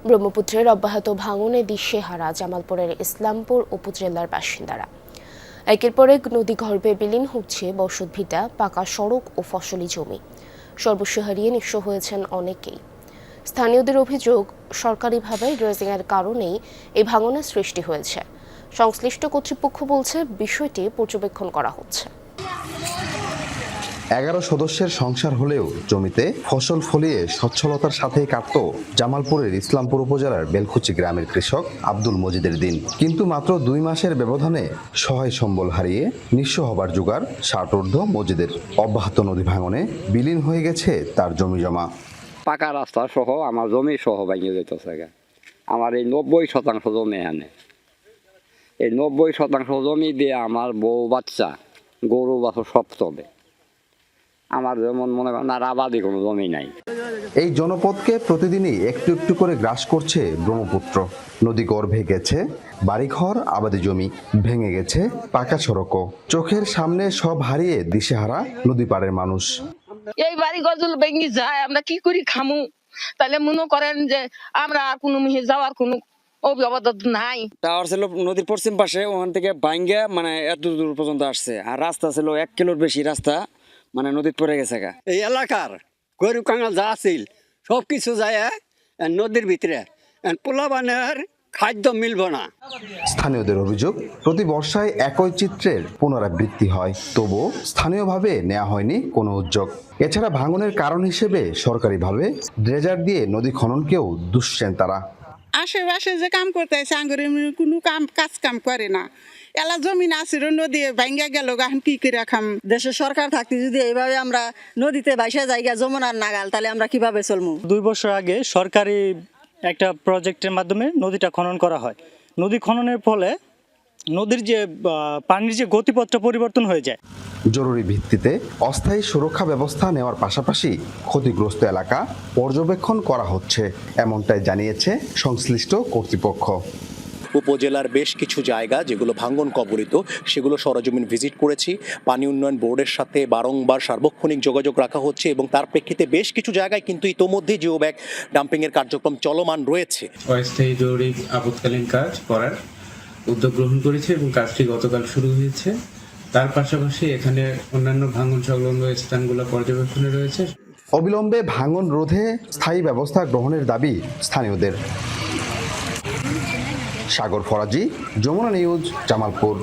ব্রহ্মপুত্রের অব্যাহত ভাঙনে দিশেহারা জামালপুরের ইসলামপুর উপজেলার বাসিন্দারা। একের পর এক নদী গর্ভে বিলীন হচ্ছে বসতভিটা, পাকা সড়ক ও ফসলি জমি। সর্বস্ব হারিয়ে নিঃস্ব হয়েছেন অনেকেই। স্থানীয়দের অভিযোগ, সরকারিভাবে ড্রেজিংয়ের কারণেই এই ভাঙনের সৃষ্টি হয়েছে। সংশ্লিষ্ট কর্তৃপক্ষ বলছে বিষয়টি পর্যবেক্ষণ করা হচ্ছে। 11 সদস্যের সংসার হলেও জমিতে ফসল ফলিয়ে সচ্ছলতার সাথেই কাটত জামালপুরের ইসলামপুর উপজেলার বেলকুচি গ্রামের কৃষক আব্দুল মজিদের দিন। কিন্তু মাত্র 2 মাসের ব্যবধানে সহায় সম্বল হারিয়ে নিঃস্ব হবার জোগাড় ষাটোর্ধ্ব মজিদের। অব্যাহত নদী ভাঙনে বিলীন হয়ে গেছে তার জমি জমা। পাকা রাস্তা সহ আমার জমি সহ ভেঙে যেতেছে। আমার এই 90% জমি এখানে। এই 90% জমি দিয়ে আমার বউ বাচ্চা গরু বাছুর সব চলে। আমার যেমন মনে করেন আর আবাদি কোনো জমি নাই। এই জনপদকে প্রতিদিনই একটু একটু করে গ্রাস করছে ব্রহ্মপুত্র। নদী গর্ভে গেছে বাড়িঘর, আবাদি জমি, ভেঙে গেছে পাকা সড়কও। চোখের সামনে সব হারিয়ে দিশেহারা নদী পাড়ের মানুষ। এই বাড়ি গজল ভেঙে যায়, আমরা কি করি খামু? তাহলে মনে করেন যে আমরা আর কোনো মিহে যাওয়ার কোনো অবদান নাই। টাওয়ার ছিল নদীর পশ্চিম পাশে, ওখান থেকে ভাঙ্গা মানে এত দূর পর্যন্ত আসছে। আর রাস্তা ছিল 1 কিলোর বেশি রাস্তা, মানে নদীর পড়ে গেছে। এই এলাকার গরু কাঙাল যা আছিল সব কিছু যায় নদীর ভিতরে। পোলাবানের খাদ্য মিলব না। স্থানীয়দের অভিযোগ, প্রতি বর্ষায় একই চিত্রের পুনরাবৃত্তি হয়, তবুও স্থানীয়ভাবে নেওয়া হয়নি কোনো উদ্যোগ। এছাড়া ভাঙনের কারণ হিসেবে সরকারিভাবে ড্রেজার দিয়ে নদী খননকেও দুষছেন তারা। আশেপাশে যে কাম করতে আছে আঙ্গুর কোনো কাজ করে না। এলা জমিন আছে নদী ভাঙ্গা গেল, এখন কি করে খাম? দেশের সরকার থাকতে যদি এইভাবে আমরা নদীতে ভাইসা জায়গা যমুনার নাগাল, তাহলে আমরা কিভাবে চলবো? 2 বছর আগে সরকারি একটা প্রজেক্টের মাধ্যমে নদীটা খনন করা হয়। নদী খননের ফলে নদীর যে পানির যে গতিপথটা পরিবর্তন হয়ে যায়। জরুরি ভিত্তিতে অস্থায়ী সুরক্ষা ব্যবস্থা নেওয়ার পাশাপাশি ক্ষতিগ্রস্ত এলাকা পর্যবেক্ষণ করা হচ্ছে, এমনটাই জানিয়েছে সংশ্লিষ্ট কর্তৃপক্ষ। উপজেলার বেশ কিছু জায়গা যেগুলো ভাঙন কবলিত, সেগুলো সরজমিন ভিজিট করেছি। পানি উন্নয়ন বোর্ডের সাথে বারংবার সার্বক্ষণিক যোগাযোগ রাখা হচ্ছে এবং তার প্রেক্ষিতে বেশ কিছু জায়গায় কিন্তু ইতোমধ্যে জিও ব্যাগ ডাম্পিংয়ের কার্যক্রম চলমান রয়েছে। অস্থায়ী জরুরি আপৎকালীন কাজ করার উদ্যোগ গ্রহণ করেছে এবং কাজটি গতকাল শুরু হয়েছে। তার পাশাপাশি এখানে অন্যান্য ভাঙন সংলগ্ন স্থানগুলো পর্যবেক্ষণে রয়েছে। অবিলম্বে ভাঙন রোধে স্থায়ী ব্যবস্থা গ্রহণের দাবি স্থানীয়দের। সাগর ফরাজি, যমুনা নিউজ, জামালপুর।